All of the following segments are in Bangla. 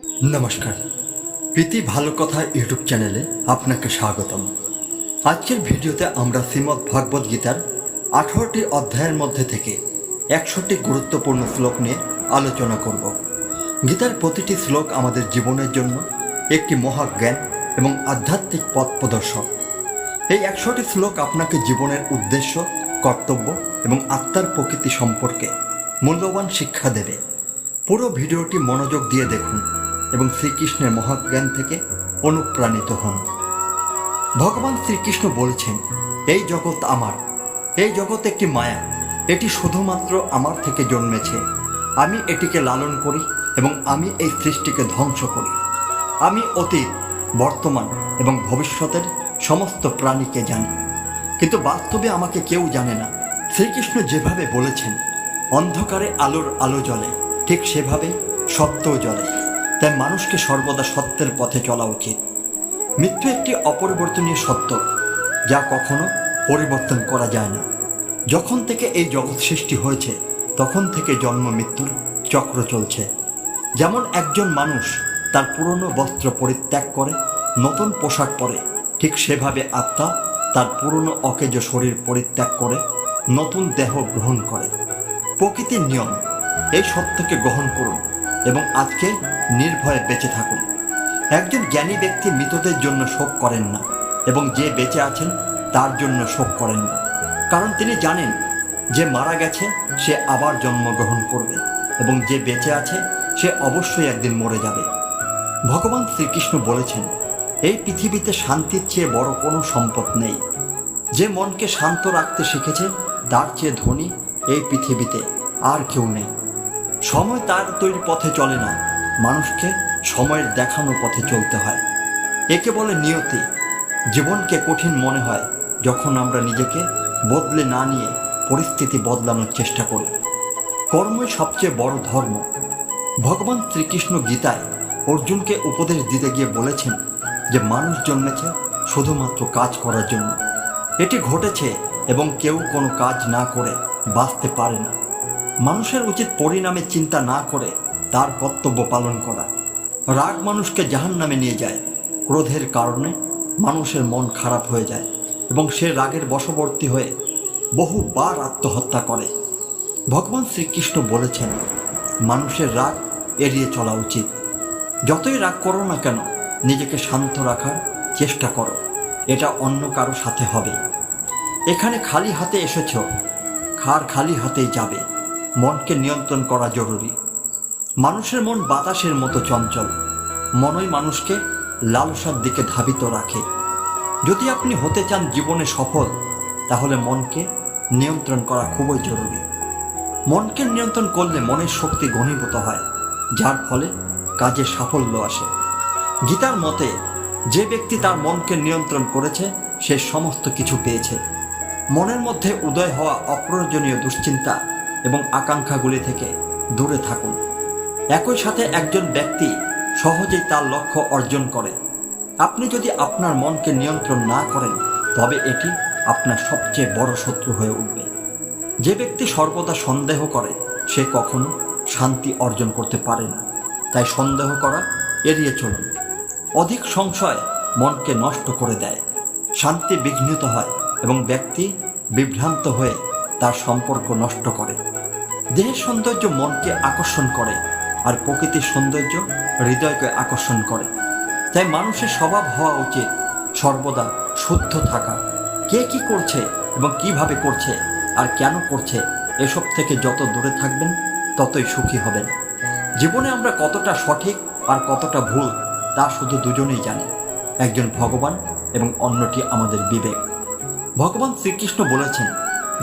নমস্কার, প্রীতি ভালো কথা ইউটিউব চ্যানেলে আপনাকে স্বাগতম। আজকের ভিডিওতে আমরা শ্রীমদ্ ভগবদ গীতার 18টি অধ্যায়ের মধ্যে থেকে 100টি গুরুত্বপূর্ণ শ্লোক নিয়ে আলোচনা করব। গীতার প্রতিটি শ্লোক আমাদের জীবনের জন্য একটি মহাজ্ঞান এবং আধ্যাত্মিক পথ প্রদর্শক। এই 100টি শ্লোক আপনাকে জীবনের উদ্দেশ্য, কর্তব্য এবং আত্মার প্রকৃতি সম্পর্কে মূল্যবান শিক্ষা দেবে। পুরো ভিডিওটি মনোযোগ দিয়ে দেখুন এবং শ্রীকৃষ্ণের মহাজ্ঞান থেকে অনুপ্রাণিত হন। ভগবান শ্রীকৃষ্ণ বলেছেন, এই জগৎ আমার, এই জগৎ একটি মায়া, এটি শুধুমাত্র আমার থেকে জন্মেছে। আমি এটিকে লালন করি এবং আমি এই সৃষ্টিকে ধ্বংস করি। আমি অতীত, বর্তমান এবং ভবিষ্যতের সমস্ত প্রাণীকে জানি, কিন্তু বাস্তবে আমাকে কেউ জানে না। শ্রীকৃষ্ণ যেভাবে বলেছেন, অন্ধকারে আলোর আলো জ্বলে, ঠিক সেভাবে সত্যও জ্বলে। তাই মানুষকে সর্বদা সত্যের পথে চলা উচিত। মৃত্যু একটি অপরিবর্তনীয় সত্য, যা কখনো পরিবর্তন করা যায় না। যখন থেকে এই জগৎ সৃষ্টি হয়েছে তখন থেকে জন্ম মৃত্যুর চক্র চলছে। যেমন একজন মানুষ তার পুরনো বস্ত্র পরিত্যাগ করে নতুন পোশাক পরে, ঠিক সেভাবে আত্মা তার পুরনো অকেজ শরীর পরিত্যাগ করে নতুন দেহ গ্রহণ করে। প্রকৃতির নিয়ম, এই সত্যকে গ্রহণ করুন এবং আজকে নির্ভয়ে বেঁচে থাকুন। একজন জ্ঞানী ব্যক্তি মৃতদের জন্য শোক করেন না এবং যে বেঁচে আছেন তার জন্য শোক করেন না, কারণ তিনি জানেন যে মারা গেছে সে আবার জন্মগ্রহণ করবে এবং যে বেঁচে আছে সে অবশ্যই একদিন মরে যাবে। ভগবান শ্রীকৃষ্ণ বলেছেন, এই পৃথিবীতে শান্তির চেয়ে বড় কোনো সম্পদ নেই। যে মনকে শান্ত রাখতে শিখেছে তার চেয়ে ধনী এই পৃথিবীতে আর কেউ নেই। সময় তার তৈরি পথে চলে না, মানুষকে সময়ের দেখানো পথে চলতে হয়। একে বলে নিয়তি। জীবনকে কঠিন মনে হয় যখন আমরা নিজেকে বদলে না নিয়ে পরিস্থিতি বদলানোর চেষ্টা করি। কর্মই সবচেয়ে বড় ধর্ম। ভগবান শ্রীকৃষ্ণ গীতায় অর্জুনকে উপদেশ দিতে গিয়ে বলেছেন যে মানুষ জন্মেছে শুধুমাত্র কাজ করার জন্য। এটি ঘটেছে এবং কেউ কোনো কাজ না করে বাঁচতে পারে না। মানুষের উচিত পরিণামে চিন্তা না করে তার কর্তব্য পালন করা। রাগ মানুষকে জাহান্নামে নিয়ে যায়। ক্রোধের কারণে মানুষের মন খারাপ হয়ে যায় এবং সে রাগের বশবর্তী হয়ে বহুবার আত্মহত্যা করে। ভগবান শ্রীকৃষ্ণ বলেছেন, মানুষের রাগ এড়িয়ে চলা উচিত। যতই রাগ করো না কেন, নিজেকে শান্ত রাখার চেষ্টা করো। এটা অন্য কারো সাথে হবে। এখানে খালি হাতে এসেছ, খালি হাতেই যাবে। মনকে নিয়ন্ত্রণ করা জরুরি। মানুষের মন বাতাসের মতো চঞ্চল। মনই মানুষকে লালসার দিকে ধাবিত রাখে। যদি আপনি হতে চান জীবনে সফল, তাহলে মনকে নিয়ন্ত্রণ করা খুবই জরুরি। মনকে নিয়ন্ত্রণ করলে মনের শক্তি ঘনীভূত হয়, যার ফলে কাজে সাফল্য আসে। গীতার মতে, যে ব্যক্তি তার মনকে নিয়ন্ত্রণ করেছে সে সমস্ত কিছু পেয়েছে। মনের মধ্যে উদয় হওয়া অপ্রয়োজনীয় দুশ্চিন্তা এবং আকাঙ্ক্ষাগুলি থেকে দূরে থাকুন। একই সাথে একজন ব্যক্তি সহজেই তার লক্ষ্য অর্জন করে। আপনি যদি আপনার মনকে নিয়ন্ত্রণ না করেন, তবে এটি আপনার সবচেয়ে বড় শত্রু হয়ে উঠবে। যে ব্যক্তি সর্বদা সন্দেহ করে সে কখনো শান্তি অর্জন করতে পারে না। তাই সন্দেহ করা এড়িয়ে চলুন। অধিক সংশয় মনকে নষ্ট করে দেয়, শান্তি বিঘ্নিত হয় এবং ব্যক্তি বিভ্রান্ত হয়ে তার সম্পর্ক নষ্ট করে। দেহের সৌন্দর্য মনকে আকর্ষণ করে আর প্রকৃতির সৌন্দর্য হৃদয়কে আকর্ষণ করে। তাই মানুষের স্বভাব হওয়া উচিত সর্বদা শুদ্ধ থাকা। কে কি করছে এবং কিভাবে করছে আর কেন করছে, এসব থেকে যত দূরে থাকবেন ততই সুখী হবেন। জীবনে আমরা কতটা সঠিক আর কতটা ভুল তা শুধু দুজনেই জানি, একজন ভগবান এবং অন্যটি আমাদের বিবেক। ভগবান শ্রীকৃষ্ণ বলেছেন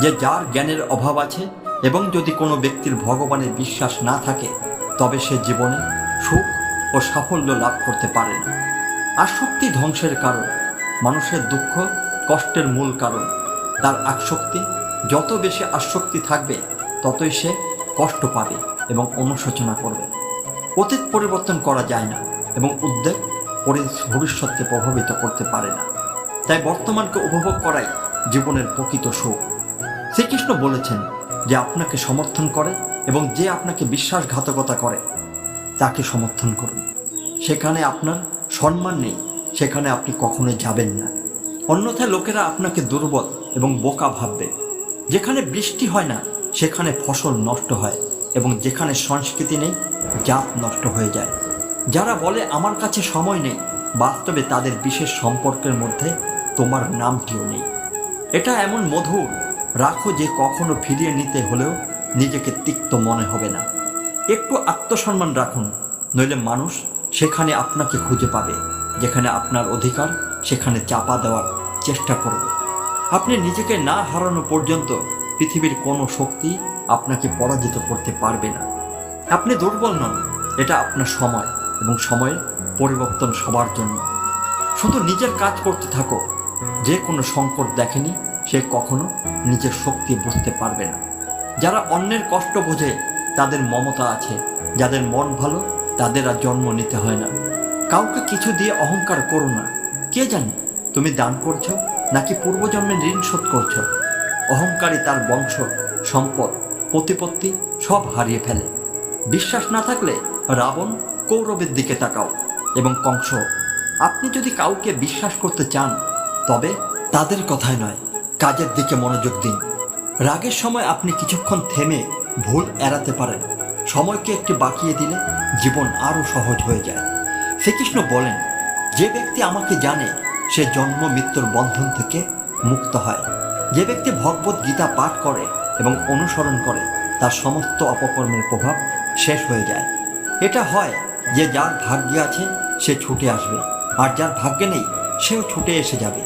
যে যার জ্ঞানের অভাব আছে এবং যদি কোনো ব্যক্তির ভগবানের বিশ্বাস না থাকে, তবে সে জীবনে সুখ ও সাফল্য লাভ করতে পারে না। আসক্তি ধ্বংসের কারণ। মানুষের দুঃখ কষ্টের মূল কারণ তার আসক্তি। যত বেশি আসক্তি থাকবে ততই সে কষ্ট পাবে এবং অনুশোচনা করবে। অতীত পরিবর্তন করা যায় না এবং উদ্বেগ ভবিষ্যৎকে প্রভাবিত করতে পারে না। তাই বর্তমানকে উপভোগ করাই জীবনের প্রকৃত সুখ। শ্রীকৃষ্ণ বলেছেন যে আপনাকে সমর্থন করে এবং যে আপনাকে বিশ্বাসঘাতকতা করে তাকে সমর্থন করুন। সেখানে আপনার সম্মান নেই, সেখানে আপনি কখনো যাবেন না। অন্যথায় লোকেরা আপনাকে দুর্বল এবং বোকা ভাববে। যেখানে বৃষ্টি হয় না সেখানে ফসল নষ্ট হয়, এবং যেখানে সংস্কৃতি নেই জাত নষ্ট হয়ে যায়। যারা বলে আমার কাছে সময় নেই, বাস্তবে তাদের বিশেষ সম্পর্কের মধ্যে তোমার নামটিও নেই। এটা এমন মধুর রাখো যে কখনো ফিরিয়ে নিতে হলেও নিজেকে তিক্ত মনে হবে না। একটু আত্মসম্মান রাখুন, নইলে মানুষ সেখানে আপনাকে খুঁজে পাবে। যেখানে আপনার অধিকার সেখানে চাপা দেওয়ার চেষ্টা করবে। আপনি নিজেকে না হারানো পর্যন্ত পৃথিবীর কোনো শক্তি আপনাকে পরাজিত করতে পারবে না। আপনি দুর্বল নন, এটা আপনার সময়, এবং সময়ের পরিবর্তন সবার জন্য। শুধু নিজের কাজ করতে থাকো। যে কোনো সংকট দেখেনি সে কখনো নিজের শক্তি বুঝতে পারবে না। যারা অন্যের কষ্ট বোঝে তাদের মমতা আছে, যাদের মন ভালো তাদের আর জন্ম নিতে হয় না। কাউকে কিছু দিয়ে অহংকার করো না। কে জানে তুমি দান করছো নাকি পূর্বজন্মের ঋণ শোধ করছো। অহংকারী তার বংশ, সম্পদ, প্রতিপত্তি সব হারিয়ে ফেলে। বিশ্বাস না থাকলে রাবণ, কৌরবের দিকে তাকাও, এবং কংস। আপনি যদি কাউকে বিশ্বাস করতে চান তবে তাদের কথায় নয়, কাজের দিকে মনোযোগ দিন। রাগের সময় আপনি কিছুক্ষণ থেমে ভুল এড়াতে পারেন। সময়কে একটু বাকিয়ে দিলে জীবন আরও সহজ হয়ে যায়। শ্রীকৃষ্ণ বলেন, যে ব্যক্তি আমাকে জানে সে জন্ম মৃত্যুর বন্ধন থেকে মুক্ত হয়। যে ব্যক্তি ভগবত গীতা পাঠ করে এবং অনুসরণ করে তার সমস্ত অপকর্মের প্রভাব শেষ হয়ে যায়। এটা হয় যে যার ভাগ্যে আছে সে ছুটে আসবে, আর যার ভাগ্যে নেই সেও ছুটে এসে যাবে।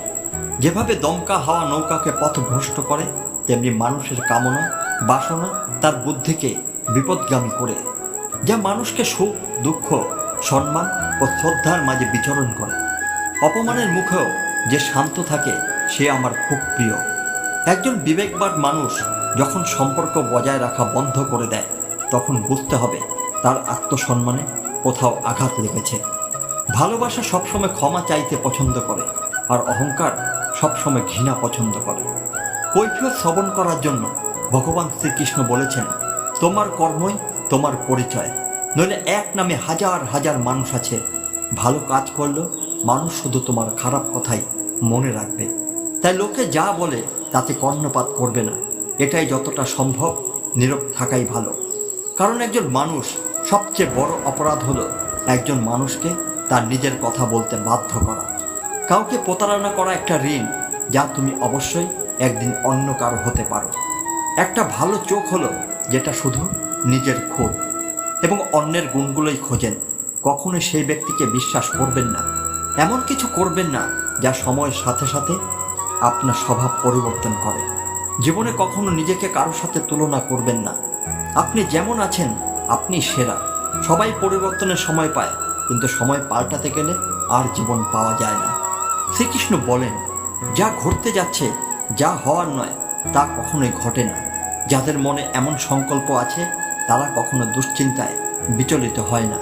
যেভাবে দমকা হাওয়া নৌকাকে পথভ্রষ্ট করে, তেমনি মানুষের কামনা বাসনা তার বুদ্ধিকে বিপদগামী করে। যা মানুষকে সুখ, দুঃখ, সম্মান ও শ্রদ্ধার মাঝে বিচরণ করে। অপমানের মুখেও যে শান্ত থাকে সে আমার খুব প্রিয়। একজন বিবেকবান মানুষ যখন সম্পর্ক বজায় রাখা বন্ধ করে দেয় তখন বুঝতে হবে তার আত্মসম্মানে কোথাও আঘাত লেগেছে। ভালোবাসা সবসময় ক্ষমা চাইতে পছন্দ করে, আর অহংকার সবসময় ঘৃণা পছন্দ করে। কৈফিয়ত শ্রবণ করার জন্য ভগবান শ্রীকৃষ্ণ বলেছেন, তোমার কর্মই তোমার পরিচয়, নইলে এক নামে হাজার হাজার মানুষ আছে। ভালো কাজ করলেও মানুষ শুধু তোমার খারাপ কথাই মনে রাখবে। তাই লোকে যা বলে তাতে কর্ণপাত করবে না। এটাই যতটা সম্ভব নীরব থাকাই ভালো। কারণ একজন মানুষ সবচেয়ে বড় অপরাধ হলো একজন মানুষকে তার নিজের কথা বলতে বাধ্য করা। কাউকে প্রতারণা করা একটা ঋণ, যা তুমি অবশ্যই একদিন অন্য কারো হতে পারো। একটা ভালো চোখ হলো যেটা শুধু নিজের খোঁজ এবং অন্যের গুণগুলোই খোঁজেন। কখনো সেই ব্যক্তিকে বিশ্বাস করবেন না। এমন কিছু করবেন না যা সময়ের সাথে সাথে আপনার স্বভাব পরিবর্তন করে। জীবনে কখনো নিজেকে কারোর সাথে তুলনা করবেন না। আপনি যেমন আছেন আপনি সেরা। সবাই পরিবর্তনের সময় পায়, কিন্তু সময় পাল্টাতে গেলে আর জীবন পাওয়া যায় না। শ্রীকৃষ্ণ বলেন, যা ঘটতে যাচ্ছে, যা হওয়ার নয় তা কখনোই ঘটে না। যাদের মনে এমন সংকল্প আছে তারা কখনো দুশ্চিন্তায় বিচলিত হয় না।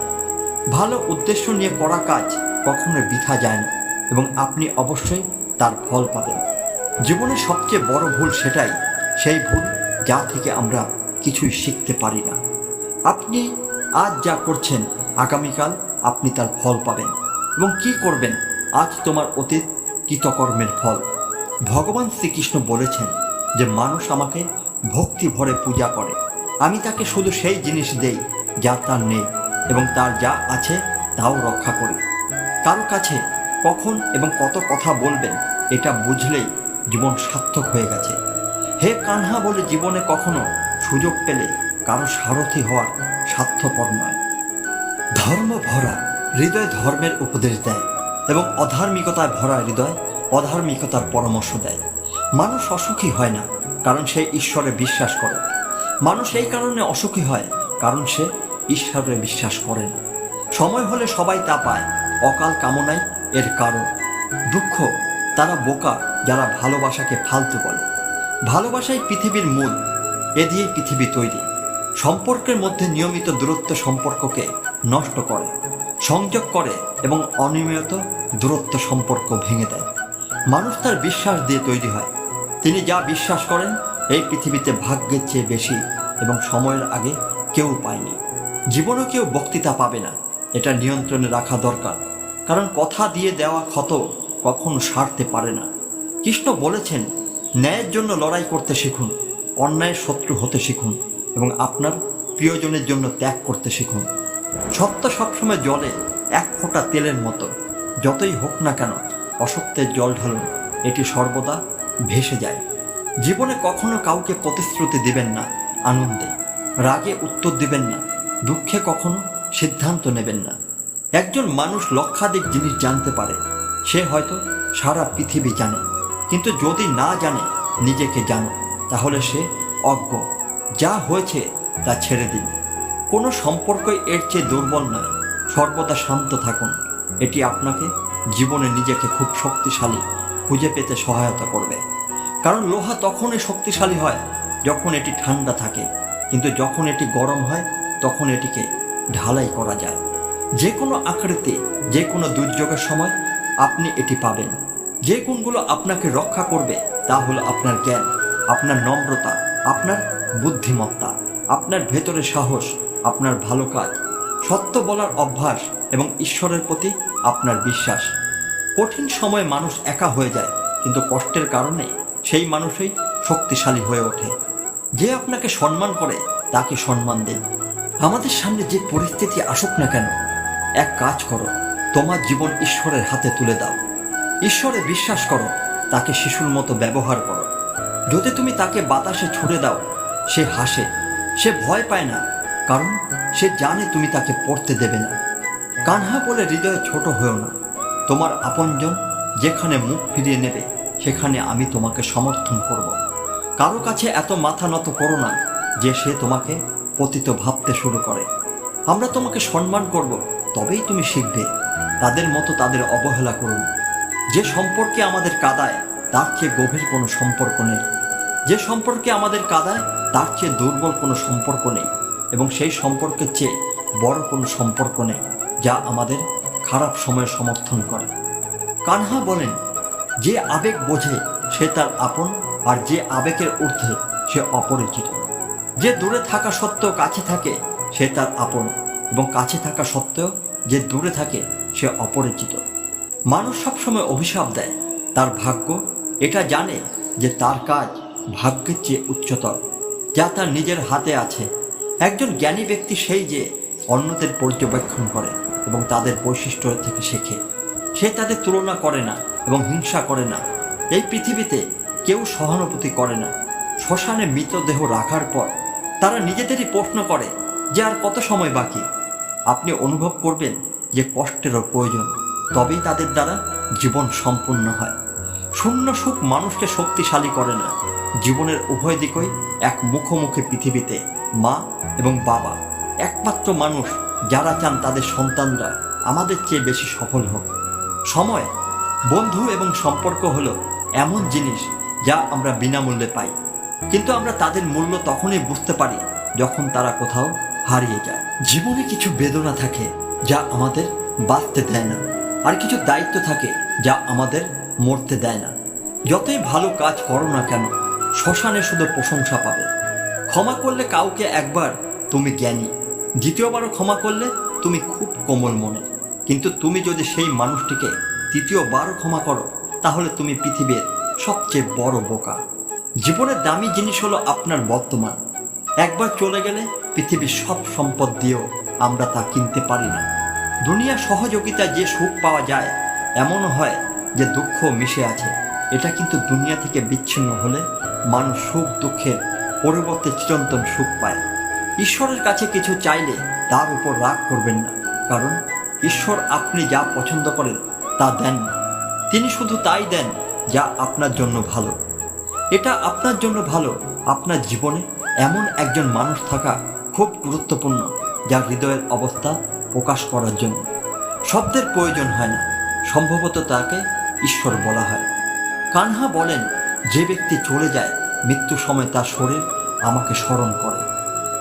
ভালো উদ্দেশ্য নিয়ে করা কাজ কখনো বৃথা যায় না, এবং আপনি অবশ্যই তার ফল পাবেন। জীবনের সবচেয়ে বড় ভুল সেটাই, সেই ভুল যা থেকে আমরা কিছুই শিখতে পারি না। আপনি আজ যা করছেন আগামীকাল আপনি তার ফল পাবেন, এবং কি করবেন আজ তোমার অতীত কৃতকর্মের ফল। ভগবান শ্রীকৃষ্ণ বলেছেন যে মানুষ আমাকে ভক্তি ভরে পূজা করে, আমি তাকে শুধু সেই জিনিস দেই যা তার নেই, এবং তার যা আছে তাও রক্ষা করি। কারো কাছে কখন এবং কত কথা বলবেন এটা বুঝলেই জীবন সার্থক হয়ে গেছে। হে কানহা বলে জীবনে কখনো সুযোগ পেলে কারো সারথি হওয়ার স্বার্থপর নয়। ধর্ম ভরা হৃদয় ধর্মের উপদেশ দেয়, এবং অধার্মিকতায় ভরা হৃদয় অধার্মিকতার পরামর্শ দেয়। মানুষ অসুখী হয় না কারণ সে ঈশ্বরে বিশ্বাস করে। মানুষ এই কারণে অসুখী হয় কারণ সে ঈশ্বরে বিশ্বাস করে না। সময় হলে সবাই তা পায়, অকাল কামনাই এর কারণ। দুঃখ তারা বোকা যারা ভালোবাসাকে ফালতু বলে। ভালোবাসাই পৃথিবীর মূল, এ দিয়েই পৃথিবী তৈরি। সম্পর্কের মধ্যে নিয়মিত দূরত্ব সম্পর্ককে নষ্ট করে, সংযোগ করে এবং অনিয়মিত দূরত্ব সম্পর্ক ভেঙে দেয়। মানুষ তার বিশ্বাস দিয়ে তৈরি হয়। তিনি যা বিশ্বাস করেন এই পৃথিবীতে ভাগ্যের চেয়ে বেশি এবং সময়ের আগে কেউ পায়নি। জীবনে কেউ বক্তৃতা পাবে না, এটা নিয়ন্ত্রণে রাখা দরকার, কারণ কথা দিয়ে দেওয়া ক্ষত কখনো সারতে পারে না। কৃষ্ণ বলেছেন, ন্যায়ের জন্য লড়াই করতে শিখুন, অন্যায়ের শত্রু হতে শিখুন এবং আপনার প্রিয়জনের জন্য ত্যাগ করতে শিখুন। সত্য সবসময় জলে এক ফোঁটা তেলের মতো, যতই হোক না কেন অসত্যের জল ঢালুন, এটি সর্বদা ভেসে যায়। জীবনে কখনো কাউকে প্রতিশ্রুতি দিবেন না আনন্দে, রাগে উত্তর দিবেন না, দুঃখে কখনো সিদ্ধান্ত নেবেন না। একজন মানুষ লক্ষাধিক জিনিস জানতে পারে, সে হয়তো সারা পৃথিবী জানে, কিন্তু যদি না জানে নিজেকে জানো, তাহলে সে অজ্ঞ। যা হয়েছে তা ছেড়ে দিন। কোনো সম্পর্কই এর চেয়ে দুর্বল নয়। সর্বদা শান্ত থাকুন, এটি আপনাকে জীবনে নিজেকে খুব শক্তিশালী খুঁজে পেতে সহায়তা করবে। কারণ লোহা তখনই শক্তিশালী হয় যখন এটি ঠান্ডা থাকে, কিন্তু যখন এটি গরম হয় তখন এটিকে ঢালাই করা যায়। যে কোনো আকৃতি, যে কোনো দুর্যোগের সময় আপনি এটি পাবেন। যে গুণগুলো আপনাকে রক্ষা করবে তা হলো আপনার জ্ঞান, আপনার নম্রতা, আপনার বুদ্ধিমত্তা, আপনার ভেতরে সাহস, আপনার ভালো কাজ, সত্য বলার অভ্যাস এবং ঈশ্বরের প্রতি আপনার বিশ্বাস। কঠিন সময়ে মানুষ একা হয়ে যায়, কিন্তু কষ্টের কারণে সেই মানুষই শক্তিশালী হয়ে ওঠে। যে আপনাকে সম্মান করে তাকে সম্মান দিন। আমাদের সামনে যে পরিস্থিতি আসুক না কেন, এক কাজ করো, তোমার জীবন ঈশ্বরের হাতে তুলে দাও। ঈশ্বরে বিশ্বাস করো, তাকে শিশুর মতো ব্যবহার করো। যদি তুমি তাকে বাতাসে ছুড়ে দাও, সে হাসে, সে ভয় পায় না, কারণ সে জানে তুমি তাকে পড়তে দেবে না। কানহা বলে হৃদয়ে ছোট হয়েও না। তোমার আপনজন যেখানে মুখ ফিরিয়ে নেবে, সেখানে আমি তোমাকে সমর্থন করব। কারো কাছে এত মাথা নত করো না যে সে তোমাকে পতিত ভাবতে শুরু করে। আমরা তোমাকে সম্মান করব, তবেই তুমি শিখবে। তাদের মতো তাদের অবহেলা করুন। যে সম্পর্কে আমাদের কাদায় তার চেয়ে গভীর কোনো সম্পর্ক নেই। যে সম্পর্কে আমাদের কাদায় তার চেয়ে দুর্বল কোনো সম্পর্ক নেই, এবং সেই সম্পর্কের চেয়ে বড় কোনো সম্পর্ক নেই যা আমাদের খারাপ সময়ে সমর্থন করে। কানহা বলেন, যে আবেগ বোঝে সে তার আপন, আর যে আবেগের ঊর্ধ্বে সে অপরিচিত। যে দূরে থাকা সত্ত্বেও কাছে থাকে সে তার আপন, এবং কাছে থাকা সত্ত্বেও যে দূরে থাকে সে অপরিচিত। মানুষ সবসময় অভিশাপ দেয়, তার ভাগ্য এটা জানে যে তার কাজ ভাগ্যের চেয়ে উচ্চতর, যা তার নিজের হাতে আছে। একজন জ্ঞানী ব্যক্তি সেই যে অন্যদের পর্যবেক্ষণ করে এবং তাদের বৈশিষ্ট্য থেকে শেখে। সে তাদের তুলনা করে না এবং হিংসা করে না। এই পৃথিবীতে কেউ সহানুভূতি করে না। শ্মশানে মৃতদেহ রাখার পর তারা নিজেদেরই প্রশ্ন করে যে আর কত সময় বাকি। আপনি অনুভব করবেন যে কষ্টেরও প্রয়োজন, তবেই তাদের দ্বারা জীবন সম্পূর্ণ হয়। শূন্য সুখ মানুষকে শক্তিশালী করে না। জীবনের উভয় দিকই এক মুখোমুখি পৃথিবীতে মা এবং বাবা একমাত্র মানুষ যারা চান তাদের সন্তানরা আমাদের চেয়ে বেশি সফল হোক। সময়, বন্ধু এবং সম্পর্ক হলো এমন জিনিস যা আমরা বিনামূল্যে পাই, কিন্তু আমরা তাদের মূল্য তখনই বুঝতে পারি যখন তারা কোথাও হারিয়ে যায়। জীবনে কিছু বেদনা থাকে যা আমাদের বাঁচতে দেয় না, আর কিছু দায়িত্ব থাকে যা আমাদের মরতে দেয় না। যতই ভালো কাজ করো না কেন, শ্মশানে শুধু প্রশংসা পাবে। ক্ষমা করলে কাউকে একবার তুমি জ্ঞানী, দ্বিতীয়বারও ক্ষমা করলে তুমি খুব কোমল মনে। কিন্তু তুমি যদি সেই মানুষটিকে তৃতীয়বারও ক্ষমা করো, তাহলে তুমি পৃথিবীর সবচেয়ে বড় বোকা। জীবনের দামি জিনিস হলো আপনার বর্তমান। একবার চলে গেলে পৃথিবীর সব সম্পদ দিয়েও আমরা তা কিনতে পারি না। দুনিয়া সহযোগিতা যে সুখ পাওয়া যায়, এমনও হয় যে দুঃখ মিশে আছে। এটা কিন্তু দুনিয়া থেকে বিচ্ছিন্ন হলে মানুষ সুখ দুঃখের পরিবর্তে চিরন্তন সুখ পায়। ঈশ্বরের কাছে কিছু চাইলে তার উপর রাগ করবেন না, কারণ ঈশ্বর আপনি যা পছন্দ করেন তা দেন না। তিনি শুধু তাই দেন যা আপনার জন্য ভালো। এটা আপনার জন্য ভালো। আপনার জীবনে এমন একজন মানুষ থাকা খুব গুরুত্বপূর্ণ, যার হৃদয়ের অবস্থা প্রকাশ করার জন্য শব্দের প্রয়োজন হয় না। সম্ভবত তাকে ঈশ্বর বলা হয়। কানহা বলেন, যে ব্যক্তি চলে যায় মৃত্যু সময় তার শরীর আমাকে স্মরণ করে।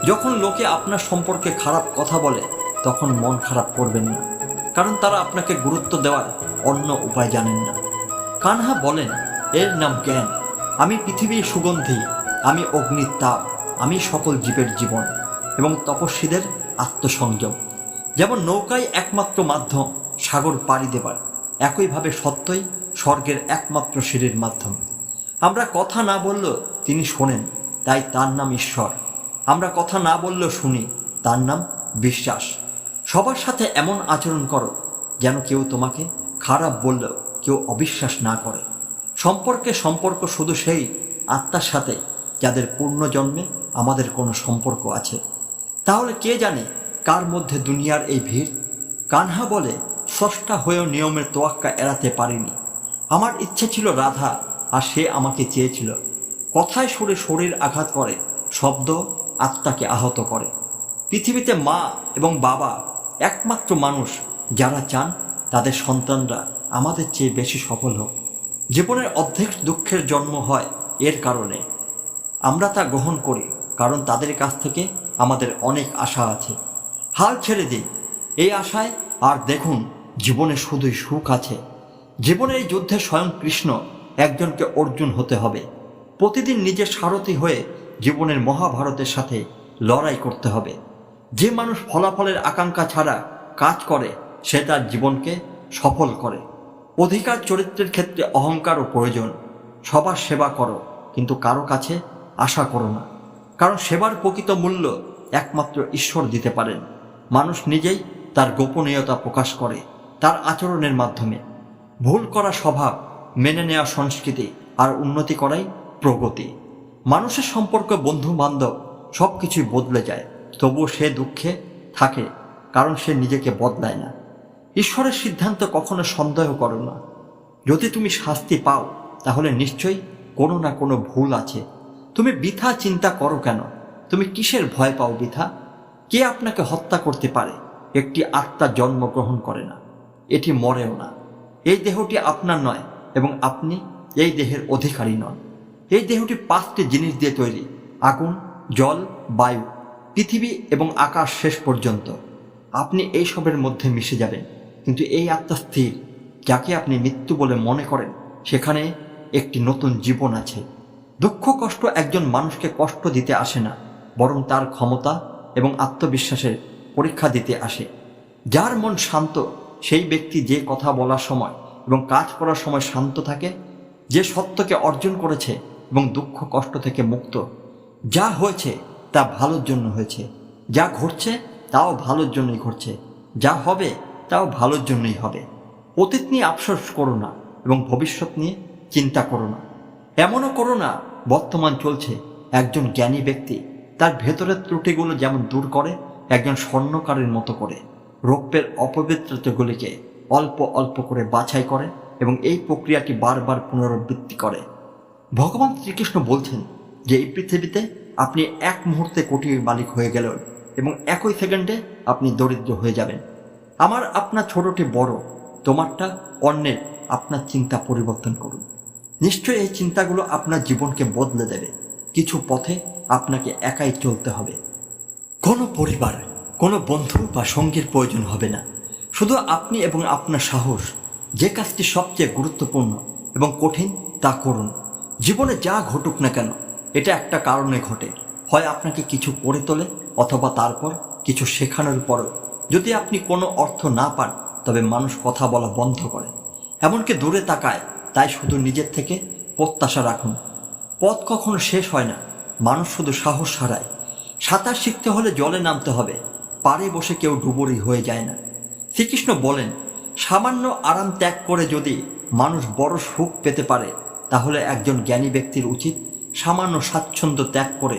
যখন লোকে আপনার সম্পর্কে খারাপ কথা বলে, তখন মন খারাপ করবেন না, কারণ তারা আপনাকে গুরুত্ব দেওয়ার অন্য উপায় জানেন না। কানহা বলেন, এর নাম জ্ঞান। আমি পৃথিবীর সুগন্ধি, আমি অগ্নির তাপ, আমি সকল জীবের জীবন এবং তপস্বীদের আত্মসংযম। যেমন নৌকাই একমাত্র মাধ্যম সাগর পাড়ি দেবার, একইভাবে সত্যই স্বর্গের একমাত্র সিঁড়ির মাধ্যম। আমরা কথা না বললেও তিনি শোনেন, তাই তার নাম ঈশ্বর। আমরা কথা না বললেও শুনি, তার নাম বিশ্বাস। সবার সাথে এমন আচরণ করো যেন কেউ তোমাকে খারাপ বললেও কেউ অবিশ্বাস না করে। সম্পর্ক শুধু সেই আত্মার সাথে যাদের পূর্ণজন্মে আমাদের কোনো সম্পর্ক আছে। তাহলে কে জানে কার মধ্যে দুনিয়ার এই ভিড়। কানহা বলে, স্রষ্টা হয়েও নিয়মের তোয়াক্কা এড়াতে পারিনি। আমার ইচ্ছে ছিল রাধা, আর সে আমাকে চেয়েছিল। কথায় সুরে শরীর আঘাত করে, শব্দ আত্মাকে আহত করে। পৃথিবীতে মা এবং বাবা একমাত্র মানুষ যারা চান তাদের সন্তানরা আমাদের চেয়ে বেশি সফল হোক। জীবনের অর্ধেক দুঃখের জন্ম হয় এর কারণে। আমরা তা গ্রহণ করি কারণ তাদের কাছ থেকে আমাদের অনেক আশা আছে। হাল ছেড়ে দিন এই আশায়, আর দেখুন জীবনে শুধুই সুখ আছে। জীবনের এই যুদ্ধে স্বয়ং কৃষ্ণ একজনকে অর্জুন হতে হবে। প্রতিদিন নিজের সারথি হয়ে জীবনের মহাভারতের সাথে লড়াই করতে হবে। যে মানুষ ফলাফলের আকাঙ্ক্ষা ছাড়া কাজ করে সে তার জীবনকে সফল করে। অধিকার চরিত্রের ক্ষেত্রে অহংকারও প্রয়োজন। সবার সেবা করো, কিন্তু কারো কাছে আশা করো না, কারণ সেবার প্রকৃত মূল্য একমাত্র ঈশ্বর দিতে পারেন। মানুষ নিজেই তার গোপনীয়তা প্রকাশ করে তার আচরণের মাধ্যমে। ভুল করা স্বভাব, মেনে নেওয়া সংস্কৃতি, আর উন্নতি করাই প্রগতি। মানুষের সম্পর্ক, বন্ধু বান্ধব সব কিছুই বদলে যায়, তবুও সে দুঃখে থাকে কারণ সে নিজেকে বদলায় না। ঈশ্বরের সিদ্ধান্ত কখনো সন্দেহ করো না। যদি তুমি শাস্তি পাও তাহলে নিশ্চয়ই কোনো না কোনো ভুল আছে। তুমি বৃথা চিন্তা করো কেন? তুমি কিসের ভয় পাও বৃথা? কে আপনাকে হত্যা করতে পারে? একটি আত্মা জন্মগ্রহণ করে না, এটি মরেও না। এই দেহটি আপনার নয় এবং আপনি এই দেহের অধিকারী নন। এই দেহটি 5টি জিনিস দিয়ে তৈরি: আগুন, জল, বায়ু, পৃথিবী এবং আকাশ শেষ পর্যন্ত। আপনি এই সবের মধ্যে মিশে যাবেন, কিন্তু এই আত্মা স্থির। যাকে আপনি মৃত্যু বলে মনে করেন সেখানে একটি নতুন জীবন আছে। দুঃখ কষ্ট একজন মানুষকে কষ্ট দিতে আসে না, বরং তার ক্ষমতা এবং আত্মবিশ্বাসের পরীক্ষা দিতে আসে। যার মন শান্ত সেই ব্যক্তি যে কথা বলার সময় এবং কাজ করার সময় শান্ত থাকে, যে সত্যকে অর্জন করেছে এবং দুঃখ কষ্ট থেকে মুক্ত। যা হয়েছে তা ভালোর জন্য হয়েছে, যা ঘটছে তাও ভালোর জন্যই ঘটছে, যা হবে তাও ভালোর জন্যই হবে। অতীত নিয়ে আফসোস করো না এবং ভবিষ্যৎ নিয়ে চিন্তা করো না। এমনও করো না বর্তমান চলছে। একজন জ্ঞানী ব্যক্তি তার ভেতরের ত্রুটিগুলো যেমন দূর করে, একজন স্বর্ণকারের মতো করে রৌপ্যের অপবিত্রতাগুলিকে অল্প অল্প করে বাছাই করে এবং এই প্রক্রিয়াটি বারবার পুনরাবৃত্তি করে। ভগবান শ্রীকৃষ্ণ বলছেন যে এই পৃথিবীতে আপনি এক মুহূর্তে কোটির মালিক হয়ে গেলেন এবং একই সেকেন্ডে আপনি দরিদ্র হয়ে যাবেন। আমার আপনার ছোটটি বড়, তোমারটা অন্যের। আপনার চিন্তা পরিবর্তন করুন। নিশ্চয়ই এই চিন্তাগুলো আপনার জীবনকে বদলে দেবে। কিছু পথে আপনাকে একাই চলতে হবে। কোনো পরিবার, কোনো বন্ধু বা সঙ্গীর প্রয়োজন হবে না। শুধু আপনি এবং আপনার সাহস। যে কাজটি সবচেয়ে গুরুত্বপূর্ণ এবং কঠিন তা করুন। জীবনে যা ঘটুক না কেন এটা একটা কারণে ঘটে। হয় আপনাকে কিছু করে তোলে, অথবা তারপর কিছু শেখানোর পরও যদি আপনি কোনো অর্থ না পান তবে মানুষ কথা বলা বন্ধ করে, এমনকি দূরে তাকায়। তাই শুধু নিজের থেকে প্রত্যাশা রাখুন। পথ কখনো শেষ হয় না, মানুষ শুধু সাহস হারায়। সাঁতার শিখতে হলে জলে নামতে হবে, পাড়ে বসে কেউ ডুবুরি হয়ে যায় না। শ্রীকৃষ্ণ বলেন, সামান্য আরাম ত্যাগ করে যদি মানুষ বড় সুখ পেতে পারে তাহলে একজন জ্ঞানী ব্যক্তির উচিত সামান্য স্বাচ্ছন্দ্য ত্যাগ করে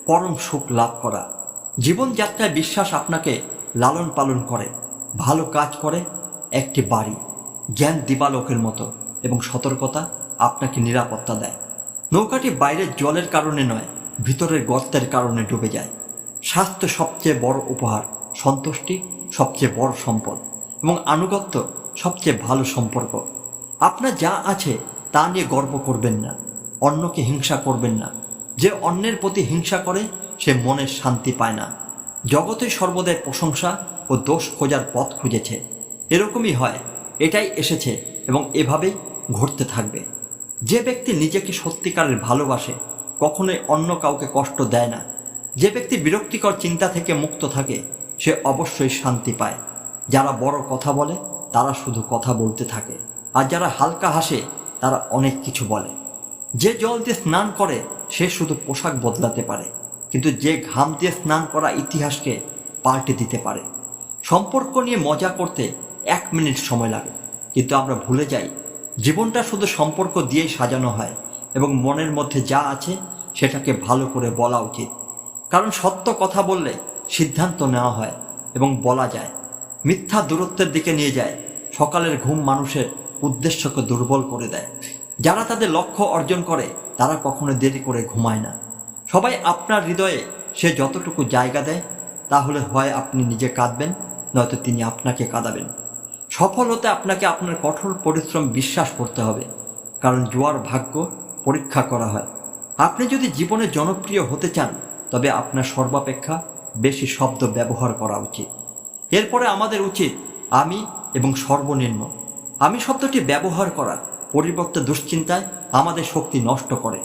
পরম সুখ লাভ করা। জীবনযাত্রায় বিশ্বাস আপনাকে লালন পালন করে, ভালো কাজ করে একটি বাড়ি, জ্ঞান দিবালোকের মতো, এবং সতর্কতা আপনাকে নিরাপত্তা দেয়। নৌকাটি বাইরের জলের কারণে নয়, ভিতরের গর্তের কারণে ডুবে যায়। স্বাস্থ্য সবচেয়ে বড় উপহার, সন্তুষ্টি সবচেয়ে বড় সম্পদ, এবং আনুগত্য সবচেয়ে ভালো সম্পর্ক। আপনার যা আছে তা নিয়ে গর্ব করবেন না, অন্যকে হিংসা করবেন না। যে অন্যের প্রতি হিংসা করে সে মনের শান্তি পায় না। জগতে সর্বদাই প্রশংসা ও দোষ খোঁজার পথ খুঁজেছে। এরকমই হয়, এটাই এসেছে এবং এভাবেই ঘটতে থাকবে। যে ব্যক্তি নিজেকে সত্যিকারের ভালোবাসে কখনোই অন্য কাউকে কষ্ট দেয় না। যে ব্যক্তি বিরক্তিকর চিন্তা থেকে মুক্ত থাকে সে অবশ্যই শান্তি পায়। যারা বড় কথা বলে তারা শুধু কথা বলতে থাকে, আর যারা হালকা হাসে তারা অনেক কিছু বলে। যে জল দিয়ে স্নান করে সে শুধু পোশাক বদলাতে পারে, কিন্তু যে ঘাম দিয়ে স্নান করা ইতিহাসকে পাল্টে দিতে পারে। সম্পর্ক নিয়ে মজা করতে 1 মিনিট সময় লাগে, কিন্তু আমরা ভুলে যাই জীবনটা শুধু সম্পর্ক দিয়েই সাজানো হয়, এবং মনের মধ্যে যা আছে সেটাকে ভালো করে বলা উচিত। কারণ সত্য কথা বললে সিদ্ধান্ত নেওয়া হয় এবং বলা যায়। মিথ্যা দূরত্বের দিকে নিয়ে যায়। সকালের ঘুম মানুষের উদ্দেশ্যকে দুর্বল করে দেয়। যারা তাদের লক্ষ্য অর্জন করে তারা কখনো দেরি করে ঘুমায় না। সবাই আপনার হৃদয়ে সে যতটুকু জায়গা দেয়, তাহলে হয় আপনি নিজে কাঁদবেন, নয়তো তিনি আপনাকে কাঁদাবেন। সফল হতে আপনাকে আপনার কঠোর পরিশ্রম বিশ্বাস করতে হবে, কারণ জোয়ার ভাগ্য পরীক্ষা করা হয়। আপনি যদি জীবনে জনপ্রিয় হতে চান, তবে আপনার সর্বাপেক্ষা বেশি শব্দ ব্যবহার করা উচিত। এরপরে আমাদের উচিত আমি এবং সর্বনিম্ন। আমি শব্দটি ব্যবহার করা পরিবর্তে দুশ্চিন্তায় আমাদের শক্তি নষ্ট করে।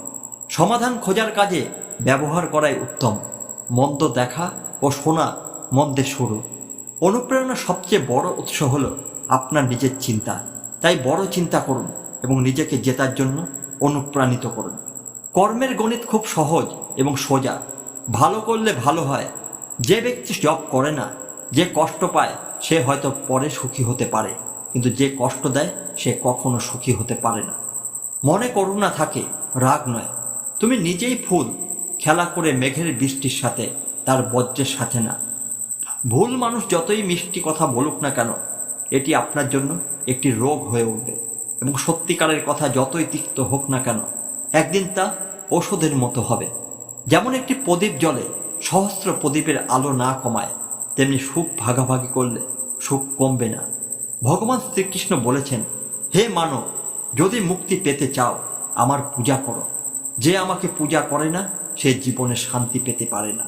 সমাধান খোঁজার কাজে ব্যবহার করাই উত্তম। মন্দ দেখা ও শোনা মন্দের শুরু। অনুপ্রেরণার সবচেয়ে বড় উৎস হলো আপনার নিজের চিন্তা। তাই বড় চিন্তা করুন এবং নিজেকে জেতার জন্য অনুপ্রাণিত করুন। কর্মের গণিত খুব সহজ এবং সোজা। ভালো করলে ভালো হয়। যে ব্যক্তি জব করে না, যে কষ্ট পায়, সে হয়তো পরে সুখী হতে পারে, কিন্তু যে কষ্ট দেয় সে কখনো সুখী হতে পারে না। মনে করুণা থাকে, রাগ নয়। তুমি নিজেই ফুল, খেলা করে মেঘের বৃষ্টির সাথে, তার বজ্রের সাথে না। ভুল মানুষ যতই মিষ্টি কথা বলুক না কেন, এটি আপনার জন্য একটি রোগ হয়ে উঠবে, এবং সত্যিকারের কথা যতই তিক্ত হোক না কেন, একদিন তা ওষুধের মতো হবে। যেমন একটি প্রদীপ জ্বলে সহস্র প্রদীপের আলো না কমায়, তেমনি সুখ ভাগাভাগি করলে সুখ কমবে না। ভগবান শ্রীকৃষ্ণ বলেছেন, হে মানব, যদি মুক্তি পেতে চাও আমার পূজা করো। যে আমাকে পূজা করে না সে জীবনে শান্তি পেতে পারে না।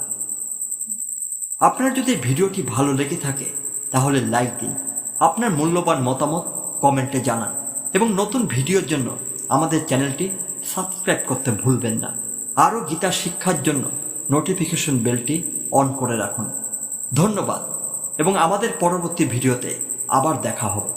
আপনার যদি ভিডিওটি ভালো লেগে থাকে তাহলে লাইক দিন, আপনার মূল্যবান মতামত কমেন্টে জানান, এবং নতুন ভিডিওর জন্য আমাদের চ্যানেলটি সাবস্ক্রাইব করতে ভুলবেন না। আরও গীতা শিক্ষার জন্য নোটিফিকেশন বেলটি অন করে রাখুন। ধন্যবাদ, এবং আমাদের পরবর্তী ভিডিওতে আবার দেখা হবে।